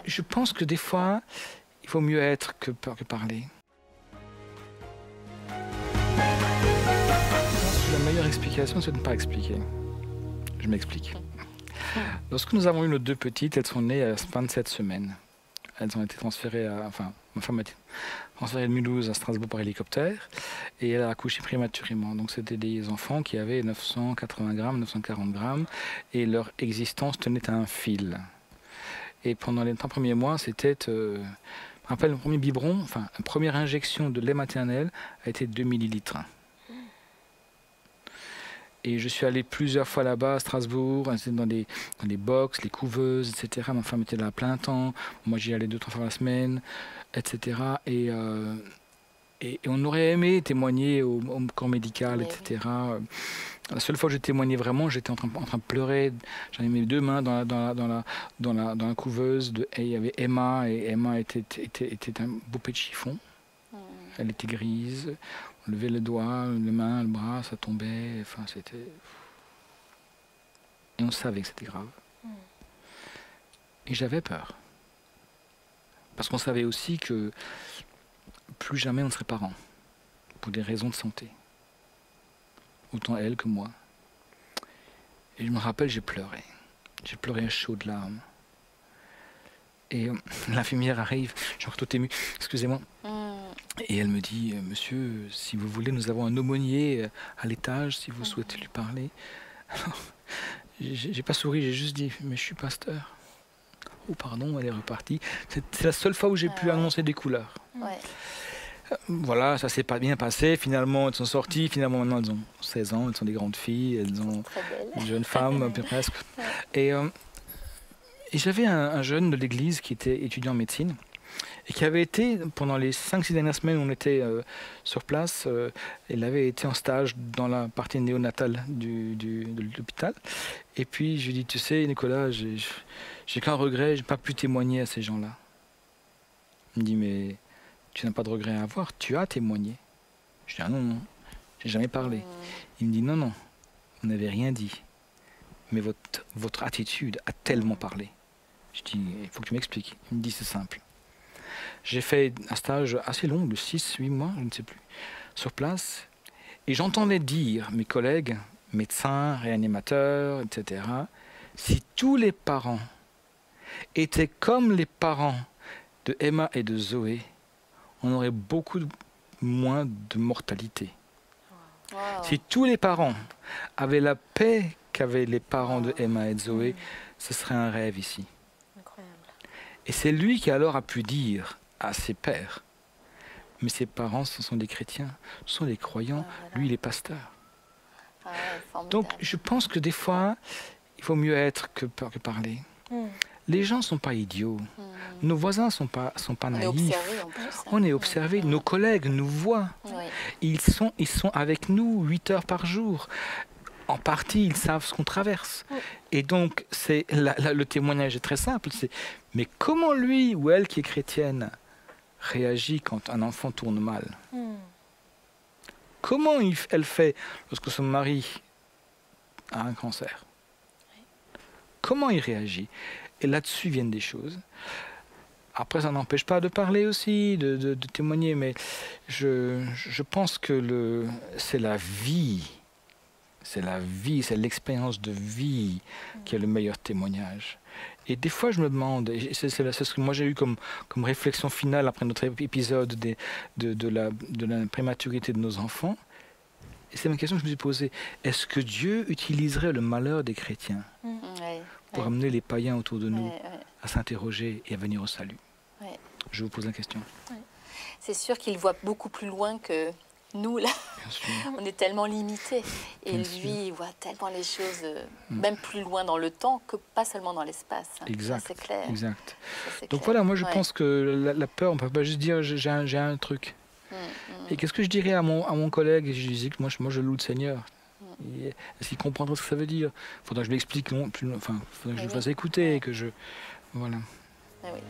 je pense que des fois, il vaut mieux être que parler. Je pense que la meilleure explication, c'est de ne pas expliquer. Je m'explique. Lorsque nous avons eu nos 2 petites, elles sont nées à 27 semaines. Elles ont été transférées ma femme a été transférée de Mulhouse à Strasbourg par hélicoptère et elle a accouché prématurément. Donc c'était des enfants qui avaient 980 grammes, 940 grammes et leur existence tenait à un fil. Et pendant les 3 premiers mois, c'était, je me rappelle, le premier biberon, la première injection de lait maternel a été 2 millilitres. Et je suis allé plusieurs fois là-bas à Strasbourg, dans les box, les couveuses, etc. Ma femme était là à plein temps. Moi, j'y allais 2-3 fois la semaine, etc. Et on aurait aimé témoigner au corps médical, etc. La seule fois que j'ai témoigné vraiment, j'étais en train de pleurer. J'avais mes 2 mains dans la couveuse. Et il y avait Emma, et Emma était un bouquet de chiffon. Elle était grise. On levait le doigt, les mains, le bras, ça tombait. Enfin, c'était... Et on savait que c'était grave. Et j'avais peur. Parce qu'on savait aussi que plus jamais on ne serait parents. Pour des raisons de santé. Autant elle que moi. Et je me rappelle, j'ai pleuré. J'ai pleuré à chaudes larmes. Et l'infirmière arrive, je suis encore tout ému, excusez-moi. Et elle me dit, monsieur, si vous voulez, nous avons un aumônier à l'étage, si vous souhaitez lui parler. Alors, j'ai pas souri, j'ai juste dit, mais je suis pasteur. Oh pardon, elle est repartie. C'est la seule fois où j'ai pu annoncer des couleurs. Voilà, ça s'est pas bien passé. Finalement, elles sont sorties. Finalement, maintenant, elles ont 16 ans. Elles sont des grandes filles. Elles ont une jeune femme, presque. Et j'avais un jeune de l'église qui était étudiant en médecine et qui avait été, pendant les 5-6 dernières semaines où on était sur place, il avait été en stage dans la partie néonatale de l'hôpital. Et puis, je lui ai dit, tu sais, Nicolas, j'ai qu'un regret, je n'ai pas pu témoigner à ces gens-là. Il me dit, mais tu n'as pas de regret à avoir, tu as témoigné. Je dis, ah non, non, j'ai jamais parlé. Il me dit, non, non, vous n'avez rien dit. Mais votre attitude a tellement parlé. Je dis, il faut que tu m'expliques. Il me dit, c'est simple. J'ai fait un stage assez long, de 6-8 mois, je ne sais plus, sur place. Et j'entendais dire mes collègues, médecins, réanimateurs, etc., si tous les parents étaient comme les parents de Emma et de Zoé, on aurait beaucoup moins de mortalité. Wow. Si tous les parents avaient la paix qu'avaient les parents de Emma et de Zoé, ce serait un rêve ici. Incroyable. Et c'est lui qui alors a pu dire à ses pères, mais ses parents, ce sont des chrétiens, ce sont des croyants, lui il est pasteur. Donc je pense que des fois, il vaut mieux être que parler. Les gens ne sont pas idiots. Nos voisins ne sont pas naïfs. On est observés. Nos collègues nous voient. Ils sont avec nous 8 heures par jour. En partie, ils savent ce qu'on traverse. Et donc, le témoignage est très simple. Mais comment lui ou elle qui est chrétienne réagit quand un enfant tourne mal? Comment elle fait lorsque son mari a un cancer? Comment il réagit? Et là-dessus viennent des choses. Après, ça n'empêche pas de parler aussi, de témoigner, mais je pense que c'est la vie. C'est la vie, c'est l'expérience de vie qui est le meilleur témoignage. Et des fois, je me demande, et c'est ce que moi j'ai eu comme réflexion finale après notre épisode de la prématurité de nos enfants, et c'est ma question que je me suis posée, est-ce que Dieu utiliserait le malheur des chrétiens pour amener les païens autour de nous à s'interroger et à venir au salut? Je vous pose la question. C'est sûr qu'il voit beaucoup plus loin que nous, là. On est tellement limités. Et lui, il voit tellement les choses, même plus loin dans le temps que pas seulement dans l'espace. Exact. C'est clair. Exact. Donc voilà, moi je pense que la peur, on ne peut pas juste dire j'ai un truc. Et qu'est-ce que je dirais à mon collègue? Je disais que moi je loue le Seigneur. Est-ce qu'il comprendra ce que ça veut dire? Il faudra que je l'explique, il faudra que je le fasse écouter, que je... Voilà. Ah oui.